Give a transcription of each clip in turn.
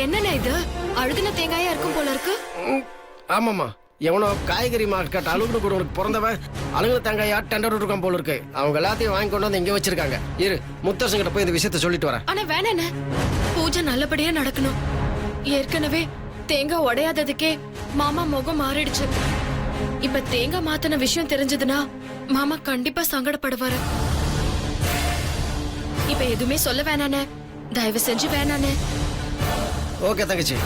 என்னண்ணே இது? அழுகுன தேங்காயா இருக்கும் போல இருக்கு. ஆமாம்மா, எவனோ காய்கறி மார்க்கெட் அழுகுன கூட உனக்கு பிறந்தவன் அழுகுன தேங்காயா டெண்டர் இருக்கான் போல இருக்கு. அவங்க எல்லாத்தையும் வாங்கி கொண்டு வந்து இங்க வச்சிருக்காங்க. இரு, முத்தரசங்கிட்ட போய் இந்த விஷயத்த சொல்லிட்டு வரேன். ஆனா வேணாண்ணே, பூஜை நல்லபடியா நடக்கணும். ஏற்கனவே தேங்காய் உடையாததுக்கே மாமா முகம் மாறிடுச்சு. இப்ப தேங்காய் மாத்தின விஷயம் தெரிஞ்சதுன்னா மாமா கண்டிப்பா சங்கடப்படுவாரு. இப்ப எதுவுமே சொல்ல வேணானே, தயவு செஞ்சு வேணானே. ஓகே தங்கச்சி,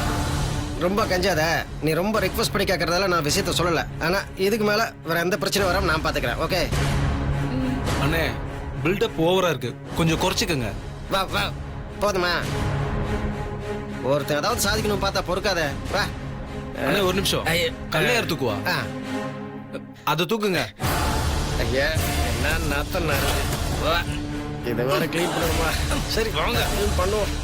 ரொம்ப கஞ்சாத. நீ ரொம்ப ரிக்வஸ்ட் பண்ணி கேட்கறதால நான் விஷயத்த சொல்லல. ஆனா இதுக்கு மேல வேற எந்த பிரச்சனையும் வராம நான் பாத்துக்கிறேன். ஓகே அண்ணே, பில்டப் ஓவரா இருக்கு, கொஞ்சம் குறைச்சிக்கங்க. வா வா, போதுமா? ஒருத்தர் ஏதாவது சாதிக்கணும் பார்த்தா பொறுக்காத. வா அண்ணே, ஒரு நிமிஷம். கல்லையார் தூக்குவா, அதை தூக்குங்க. ஐயா, என்ன நாத்தம் நாரு. வா, இதை வேற கிளீன் பண்ணுவோமா? சரி வாங்க, கிளீன் பண்ணுவோம்.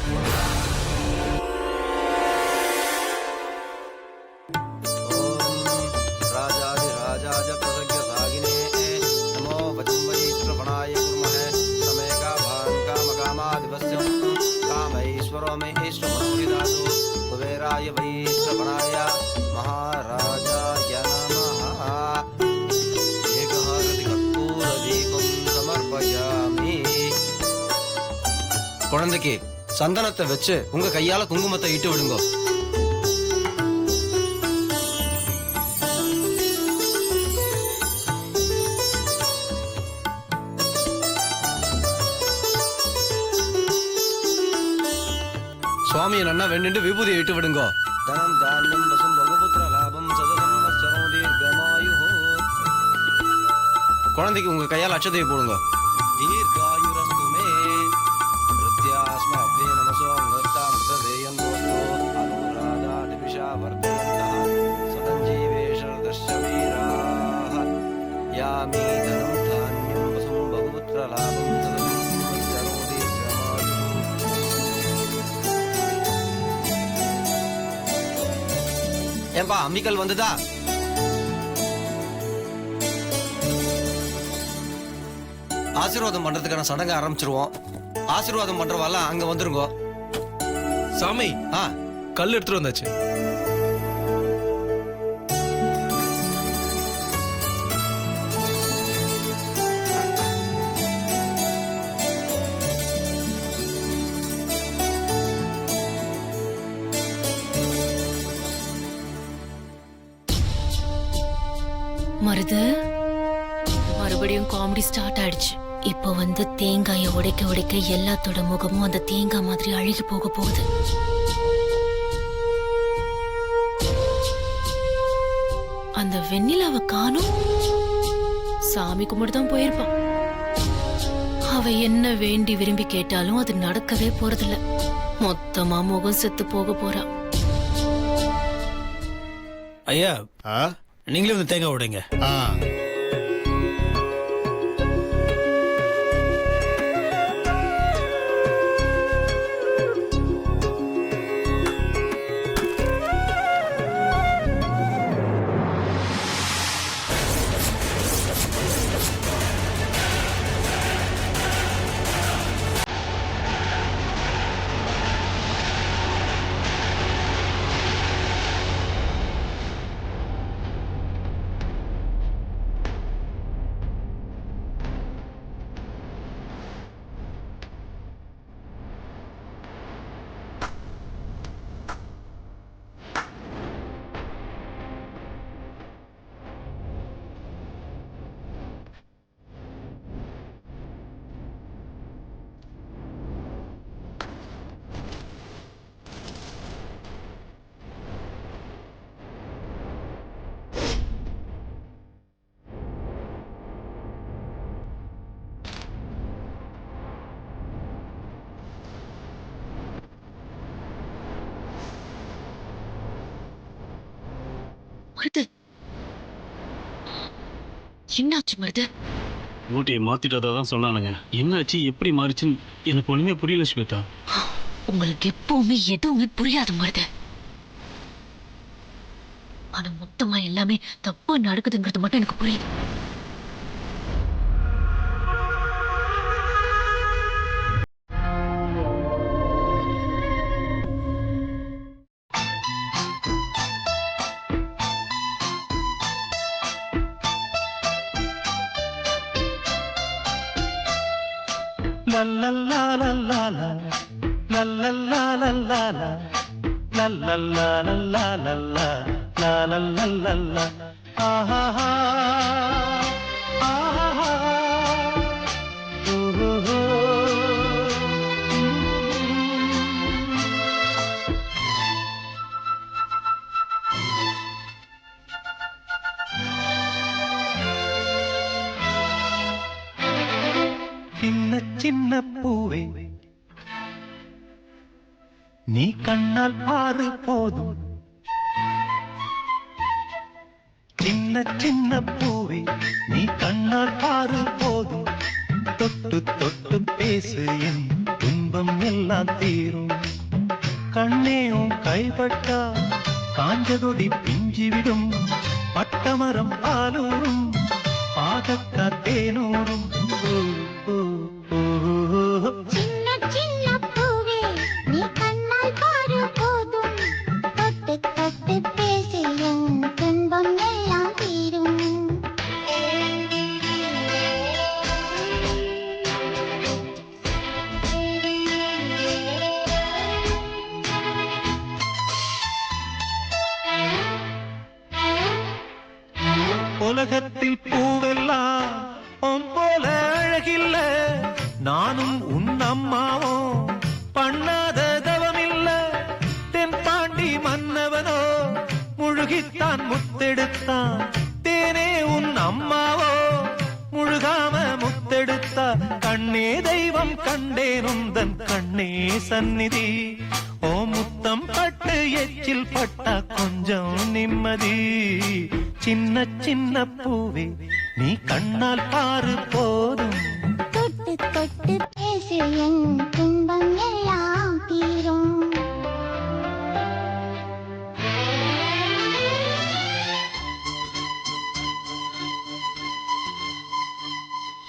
குழந்தைக்கு சந்தனத்தை வச்சு உங்க கையால குங்குமத்தை இட்டு விடுங்க. சுவாமியை நன்னா வெண்ணிட்டு விபூதியை இட்டு விடுங்க. தனம் தானியம் பசும் பகபுத்திர லாபம் சதசம்வத்சரம் தீர்க்கமாயு. குழந்தைக்கு உங்க கையால் அட்சதையை போடுங்க. தீர்க்காயுரஸ்துமே ருத்யாஸ்மா அப்தே நமசோ அங்கத்தாம் சதேயன் போஸ்தோ அனுராதா டிபிஷா வர்த்தயந்தः சதஞ்சீவேஷர்தஸ்ய வீராः யாமி தனம் தானியம் பசும் பகபுத்திர லாபம் சதசம்வத்சரம் தீர்க்கமாயு. ஏன்பா அம்மிக்கல் வந்துதா? ஆசீர்வாதம் பண்றதுக்கான சடங்கு ஆரம்பிச்சிருவோம். ஆசீர்வாதம் பண்றவால அங்க வந்துருங்க. சாமி, கல் எடுத்துட்டு வந்தாச்சு. மருது, மறுபடியும் காமெடி ஸ்டார்ட் ஆயிடுச்சு. இப்போ வந்து தேங்காயை உடைக்க உடைக்க எல்லாத்தோட முகமும் அந்த தேங்காய் மாதிரி அழுகி போக போகுது. அந்த வெண்ணிலாவை காணோம். சாமி கும்பிட்டு தான் போயிருப்பான். அவ என்ன வேண்டி விரும்பி கேட்டாலும் அது நடக்கவே போறதில்ல. மொத்தமா முகம் செத்து போக போறா. ஐயா, நீங்களே வந்து தேங்காய் உடைங்க. மருது, என்னாச்சு மருது? ஊட்டியை மாத்திட்டதா தான் சொன்னானுங்க. என்னாச்சு, எப்படி மாறிச்சுன்னு எனக்கு ஒண்ணுமே புரியல ஸ்வேதா. உங்களுக்கு எப்பவுமே எதுவுமே புரியாது மருது. ஆனா மொத்தமா எல்லாமே தப்பா நடக்குதுங்கிறது மட்டும் எனக்கு புரியுது. சின்ன சின்ன பூவே நீ கண்ணால் பாரு போதும் சின்ன சின்ன பூவே நீ கண்ணால் பாரு போதும் தொட்டு தொட்டு பேசு என் துன்பம் எல்லாம் தீரும் கண்ணேயும் கைப்பட்டா காஞ்சதொடி பிஞ்சிவிடும் பட்டமரம் பாலூரும் பாதக்கா தேனூரும் சின்ன சின்ன பூவே நீ கண்ணால் பாரு போதும் தொட்டு தொட்டு பேசி என் துன்பம் எல்லாம் தீரும் உலகத்தில் பூவெல்லாம் உன் போல அழகில்ல நானும் உன் அம்மாவும் பண்ணாத தவமில்ல தென்பாண்டி மன்னவனோ முழுகித்தான் முத்தெடுத்தான் தேனே உன் அம்மாவோ முழுகாம முத்தெடுத்தா கண்ணே தெய்வம் கண்டேன் உந்தன் கண்ணே சந்நிதி ஓ முத்தம் பட்டு எச்சில் பட்டா கொஞ்சம் நிம்மதி சின்ன சின்ன பூவே நீ கண்ணால் பாரு போதும் தொட்டு தொட்டு பேசி என் துன்பம் எல்லாம் தீரும்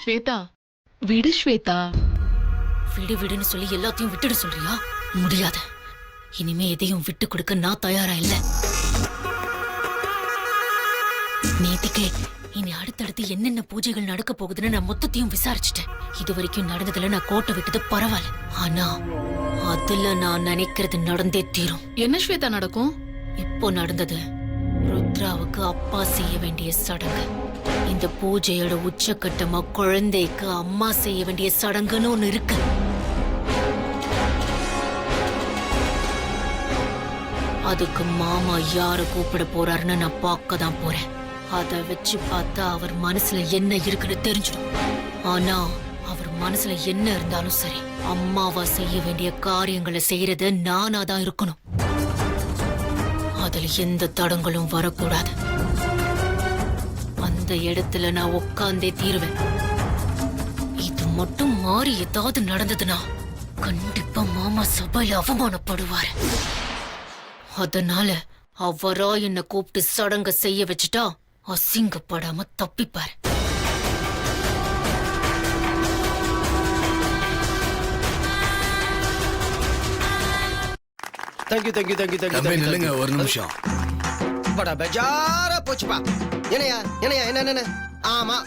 ஸ்வேதா விடு ஸ்வேதா. விடு விடுன்னு சொல்லி எல்லாத்தையும் விட்டுட சொல்றியா? முடியாது. இனிமே எதையும் விட்டு கொடுக்க நான் தயாரா இல்ல. நேத்திக்கே இனி அடுத்தடுத்து என்னென்ன பூஜைகள் நடக்க போகுதுன்னு நான் மொத்தத்தையும் விசாரிச்சுட்டேன். இது வரைக்கும் நடந்ததுல நான் கோட்டை விட்டது பரவாயில்ல. ஆனா அதுல நான் நினைக்கிறது நடந்தே தீரும். என்ன ஸ்வேதா நடக்கும்? இப்போ நடந்தது ருத்ராவுக்கு அப்பா செய்ய வேண்டிய சடங்கு. இந்த பூஜையோட உச்சக்கட்டமா குழந்தைக்கு அம்மா செய்ய வேண்டிய சடங்குன்னு ஒண்ணு இருக்கு. அதுக்கு மாமா யார கூப்பிட போறாருன்னு நான் பார்க்க தான் போறேன். அதை வச்சு பார்த்தா அவர் மனசுல என்ன இருக்குன்னு தெரிஞ்சிடும். ஆனா அவர் மனசுல என்ன இருந்தாலும் சரி, அம்மாவா செய்ய வேண்டிய காரியங்களை செய்யறது நானா தான் இருக்கணும். அதுல எந்த தடங்களும் வரக்கூடாது. அந்த இடத்துல நான் உட்கார்ந்தே தீருவேன். இது மட்டும் மாறி ஏதாவது நடந்ததுன்னா கண்டிப்பா மாமா சபையில அவமானப்படுவாரு. அதனால அவரா என்ன கூப்பிட்டு சடங்க செய்ய வச்சுட்டா அசிங்கப்படாம தப்பிப்பாரு. தேங்க்யூ தேங்க்யூ தேங்க்யூ தேங்க்யூ நில்லுங்க ஒரு நிமிஷம். படா பெஜாரா போச்சுப்பா. என்னையா என்னையா என்ன என்ன ஆமா,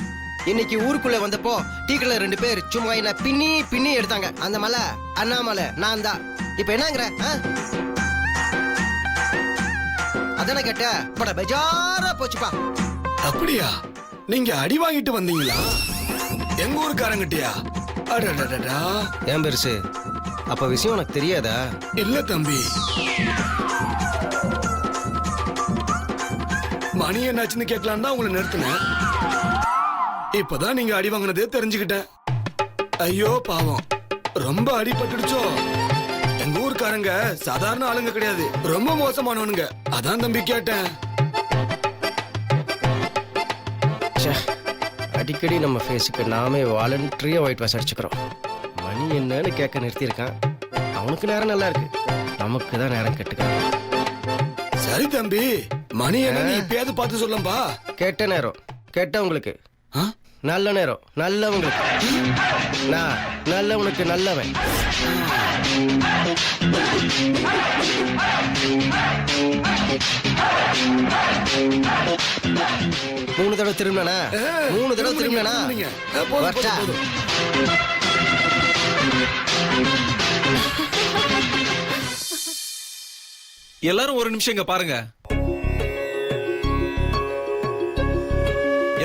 இன்னைக்கு ஊருக்குள்ள வந்தப்போ டீக்கல 2 பேர் சும்மா என்ன பின்னி பின்னி எடுத்தாங்க. அந்த மலை அண்ணாமலை நான் தான். இப்ப என்னங்கிற அதான கேட்ட? படா பெஜாரா போச்சுப்பா. அப்படியா? நீங்க அடி வாங்கிட்டு வந்தீங்களா? எங்க ஊருக்காரங்கிட்டயா? அடடடடா. ஏன் பெருசு, அப்ப விஷயம் உனக்கு தெரியாதா? இல்ல தம்பி, மணி என்னாச்சுன்னு கேட்கலாம் தான் உங்களை நிறுத்தினேன். இப்பதான் நீங்க அடி வாங்கினதே தெரிஞ்சுக்கிட்டேன். ஐயோ பாவம், ரொம்ப அடிபட்டுடுச்சோ? எங்க ஊருக்காரங்க சாதாரண ஆளுங்க கிடையாது, ரொம்ப மோசமானவனுங்க. அதான் தம்பி கேட்டேன். அடிக்கடி நம்ம ஃபேஸுக்கு நாமே வாலண்டரியா ஒயிட் வாஷ் அடிச்சுக்கிறோம். மணி என்னன்னு கேட்க நிறுத்தியிருக்கான். அவனுக்கு நேரம் நல்லா இருக்கு, நமக்கு தான் நேரம் கெட்டுக்கிறான். சரி தம்பி, மணி என்ன இப்பயாவது பார்த்து சொல்லம்பா. கெட்ட நேரம் கெட்டவங்களுக்கு, நல்ல நேரம் நல்லவங்களுக்கு. நான் நல்லவனுக்கு நல்லவன். மூணு தடவை திரும்பினா 3 தடவை திரும்பினா எல்லாரும் ஒரு நிமிஷம் இங்க பாருங்க.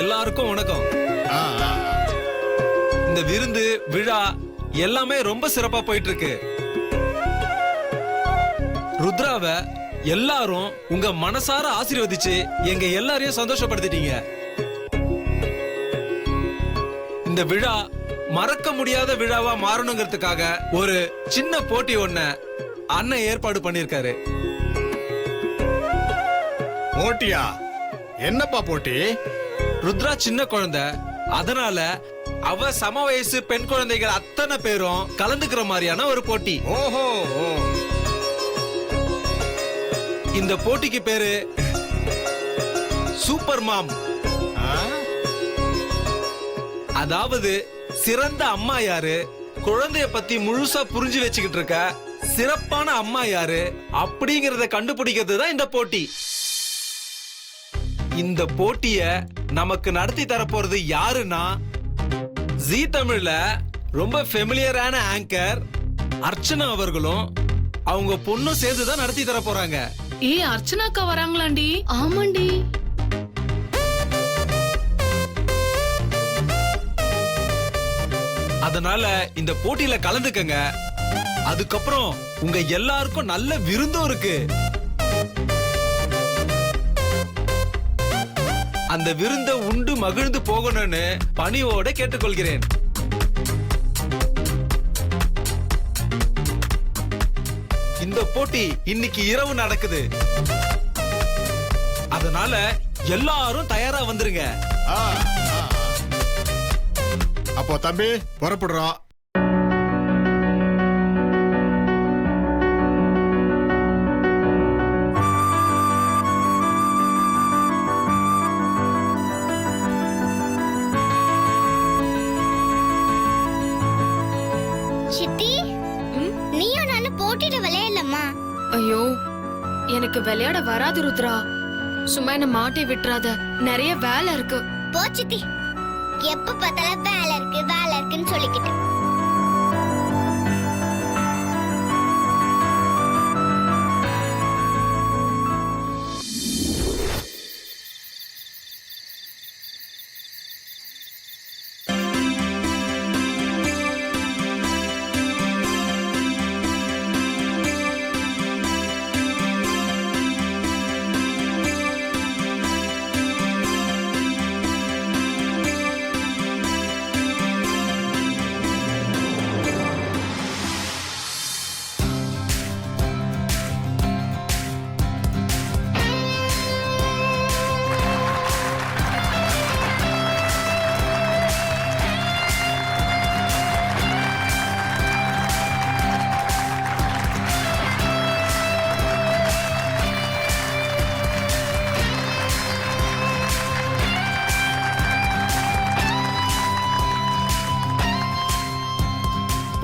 எல்லாருக்கும் வணக்கம். இந்த விருந்து விழா எல்லாமே ரொம்ப சிறப்பா போயிட்டு இருக்கு. ருத்ராவ எல்லாரும் உங்க மனசார ஆசீர்வதிச்சு எங்க எல்லாரையும் சந்தோஷப்படுத்திட்டீங்க. இந்த விழா மறக்க முடியாத விழாவா மாறணுங்கிறதுக்காக ஒரு சின்ன போட்டி ஒண்ண அண்ணன் ஏற்பாடு பண்ணிருக்காரு. போட்டியா? என்னப்பா போட்டி? ருத்ரா சின்ன குழந்தை, அதனால அவ சம வயசு பெண் குழந்தைகள் அத்தனை பேரும் கலந்துக்கிற மாதிரியான ஒரு போட்டி. ஓஹோ. இந்த போட்டிக்கு பேரு சூப்பர் மாம். அதாவது சிறந்த அம்மா யாரு, குழந்தைய பத்தி முழுசா புரிஞ்சு வச்சுக்கிட்டு இருக்க சிறப்பான அம்மா யாரு அப்படிங்கறத கண்டுபிடிக்கிறது தான் இந்த போட்டி. இந்த போட்டிய நமக்கு நடத்தி தரப்போறது யாருன்னா, ஜீ தமிழ்ல ரொம்ப ஃபெமிலியரான ஆங்கர் அர்ச்சனா அவர்களும் அவங்க பொண்ணும் சேர்ந்துதான் நடத்தி தர போறாங்க. அர்ச்சனாக்கா வராங்களாண்டி? ஆமாண்டி. அதனால இந்த போட்டியில கலந்துக்கங்க. அதுக்கப்புறம் உங்க எல்லாருக்கும் நல்ல விருந்தும் இருக்கு. அந்த விருந்த உண்டு மகிழ்ந்து போகணும்னு பணிவோட கேட்டுக்கொள்கிறேன். இந்த போட்டி இன்னைக்கு இரவு நடக்குது. அதனால எல்லாரும் தயாரா வந்துருங்க. அப்போ தம்பி புறப்படுறோம். சித்தி, நீயும் நானும் போட்டிட்டு விளையாடலாமா? ஐயோ, எனக்கு விளையாட வராது ருத்ரா. சும்மா என்ன மாட்டி விட்டுறாத, நிறைய வேலை இருக்கு. போ சித்தி, எப்ப பார்த்தாலும் வேலை இருக்குன்னு சொல்லிக்கிட்டு.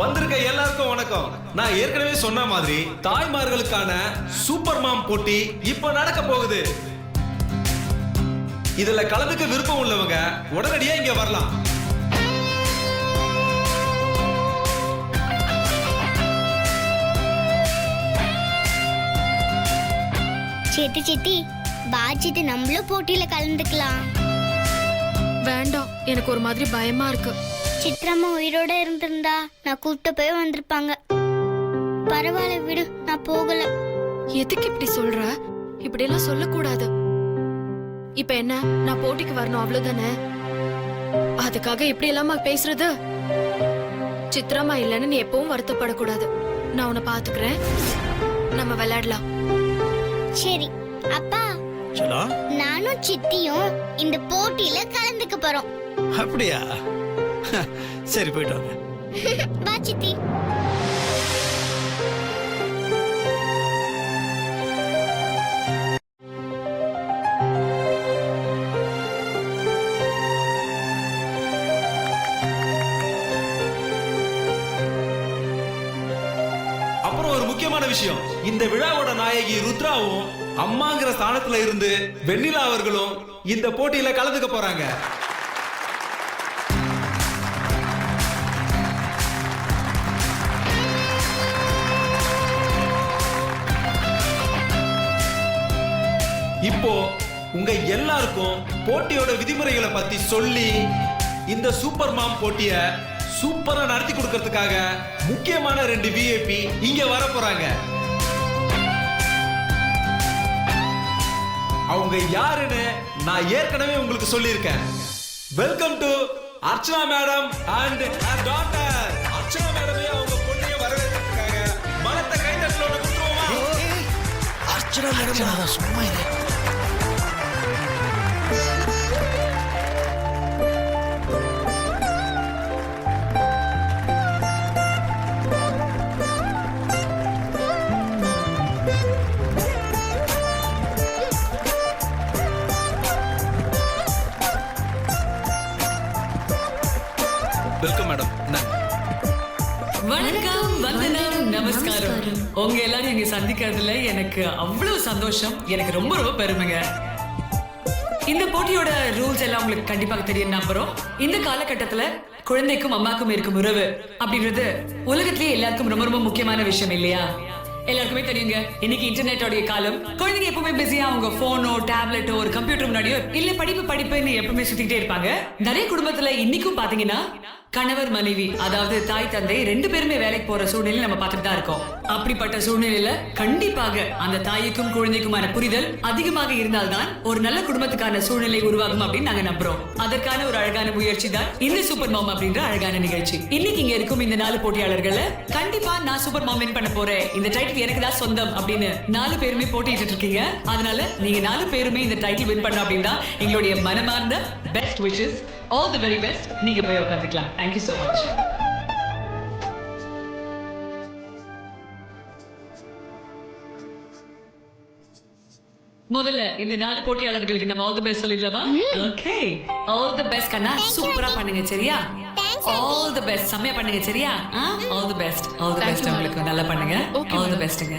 வந்திருக்க எல்லாருக்கும் வணக்கம். நான் ஏற்கனவே சொன்ன மாதிரி தாய்மார்களுக்கான சூப்பர் மாம் போட்டி இப்ப நடக்க போகுது. இதுல கலந்துக்க விருப்பம் உள்ளவங்க உடனடியா இங்க வரலாம். சித்தி, பாச்சிட்டு நம்மளும் போட்டியில கலந்துக்கலாம். வேண்டாம், எனக்கு ஒரு மாதிரி பயமா இருக்கு. சித்ராம்மா உயிரோட இருந்திருந்தா நான் கூப்பிட்டு போய் வந்திருப்பாங்க. பரவாயில்ல விடு, நான் போகல. எதுக்கு இப்படி சொல்ற? இப்படி எல்லாம் சொல்லக்கூடாது. இப்ப என்ன, நான் போட்டிக்கு வரணும் அவ்வளவுதானே? அதுக்காக இப்படி எல்லாமா பேசுறது? சித்ராமா இல்லைன்னு நீ எப்பவும் வருத்தப்படக்கூடாது. நான் உன்னை பாத்துக்கிறேன், நம்ம விளையாடலாம். சரி அப்பா, நானும் சித்தியும் இந்த போட்டியில கலந்துக்க போறோம். அப்படியா? சரி, போயிட்டு வாங்க. வா சித்தி. அப்புறம் ஒரு முக்கியமான விஷயம், இந்த விழாவோட நாயகி ருத்ராவும் அம்மாங்கிற ஸ்தானத்துல இருந்து வெண்ணிலா அவர்களும் இந்த போட்டியில கலந்துக்க போறாங்க. இப்போ உங்க எல்லாருக்கும் போட்டியோட விதிமுறைகளை பத்தி சொல்லி இந்த சூப்பர் மாம் போட்டிய சூப்பரா நடத்தி கொடுக்கறதுக்காக முக்கியமான 2 விஐபி இங்க வர போறாங்க. அவங்க யாருன்னு நான் ஏற்கனவே உங்களுக்கு சொல்லியிருக்கேன். Welcome to Archana madam and her daughter. Archana மேடமே அவங்க பொண்ணைய வரவேற்கிறதுக்காக பலத்த கைதட்டலோட கொடுத்துருவோமா? அர்ச்சனா மேடம் சும்மா இரு. Welcome madam. வணக்கம், வந்தனம், நமஸ்காரம். உங்க எல்லாரும் இங்க சந்திக்கிறதுல எனக்கு அவ்வளவு சந்தோஷம். எனக்கு ரொம்ப ரொம்ப பெருமைங்க. இந்த போட்டியோட ரூல்ஸ் எல்லாம் உங்களுக்கு கண்டிப்பாக தெரியும் நம்புறோம். இந்த காலகட்டத்துல குழந்தைக்கும் அம்மாக்கும் இருக்கும் உறவு அப்படின்றது உலகத்திலேயே எல்லாருக்கும் ரொம்ப ரொம்ப முக்கியமான விஷயம் இல்லையா? எல்லாருக்குமே தெரியுங்க, இன்னைக்கு இன்டர்நெட்டோடைய காலம். குழந்தைங்க எப்பவுமே பிஸியா அவங்க போனோ டேப்லெட்டோ ஒரு கம்ப்யூட்டர் முன்னாடியோ இல்ல படிப்புன்னு எப்பவுமே சுத்திட்டே இருப்பாங்க. நிறைய குடும்பத்துல இன்னைக்கும் பாத்தீங்கன்னா கணவர் மனைவி, அதாவது தாய் தந்தை 2 பேருமே வேலைக்கு போற சூழ்நிலை நம்ம பார்த்துட்டு தான் இருக்கோம். அப்படிப்பட்ட சூழ்நிலையில கண்டிப்பாக அந்த தாய்க்கும் குழந்தைக்குமான புரிதல் அதிகமாக இருந்தால்தான் ஒரு நல்ல குடும்பத்துக்கான சூழ்நிலை உருவாகும் அப்படின்னு நாங்க நம்புறோம். அதற்கான ஒரு அழகான முயற்சி தான் இந்த சூப்பர் மாம் அப்படின்ற அழகான நிகழ்ச்சி. இன்னைக்கு இங்க இருக்கும் இந்த 4 போட்டியாளர்கள் கண்டிப்பா நான் சூப்பர் மாம் வின் பண்ண போறேன், இந்த டைட்டில் எனக்கு தான் சொந்தம் அப்படின்னு 4 பேருமே போட்டிட்டு இருக்கீங்க. அதனால நீங்க 4 பேருமே இந்த டைட்டில் வின் பண்ண அப்படின்னா எங்களுடைய மனமார்ந்த best wishes, all the very best. நீங்க போய் உட்காந்துக்கலாம். Thank you so much. முதல்ல இந்த 4 போட்டியாளர்களுக்கு நம்ம ஆல் தி பெஸ்ட் சொல்லிடலாமா? ஓகே, ஆல் தி பெஸ்ட் கண்ணா, சூப்பரா பண்ணுங்க சரியா? ஆல் தி பெஸ்ட், செமையா பண்ணுங்க சரியா? All the best, all the best. உங்களுக்கு நல்லா பண்ணுங்க. ஆல் தி பெஸ்ட்ங்க,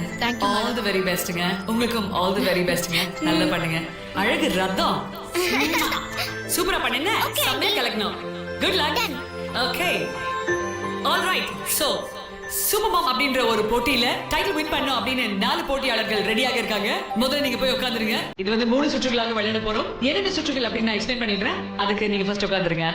ஆல் தி வெரி பெஸ்ட்ங்க. உங்களுக்கும் ஆல் தி வெரி பெஸ்ட்ங்க. நல்லா பண்ணுங்க. அழகு ரத்தம், சூப்பரா பண்ணுங்க. செமையா கலக்கணும். Good luck. Okay, all right. So super mom அப்படின்ற ஒரு போட்டியில டைட்டில் வின் பண்ணோம் அப்படின்னு 4 போட்டியாளர்கள் ரெடியாக இருக்காங்க. முதல்ல நீங்க போய் உட்காந்துருங்க. இது 3 சுற்றுகளாக விளையாட போறோம். 2 சுற்றுகள் அப்படின்னு நான் எக்ஸ்பிளைன் பண்ணிடுறேன். அதுக்கு நீங்க ஃபர்ஸ்ட் உட்காந்துருங்க.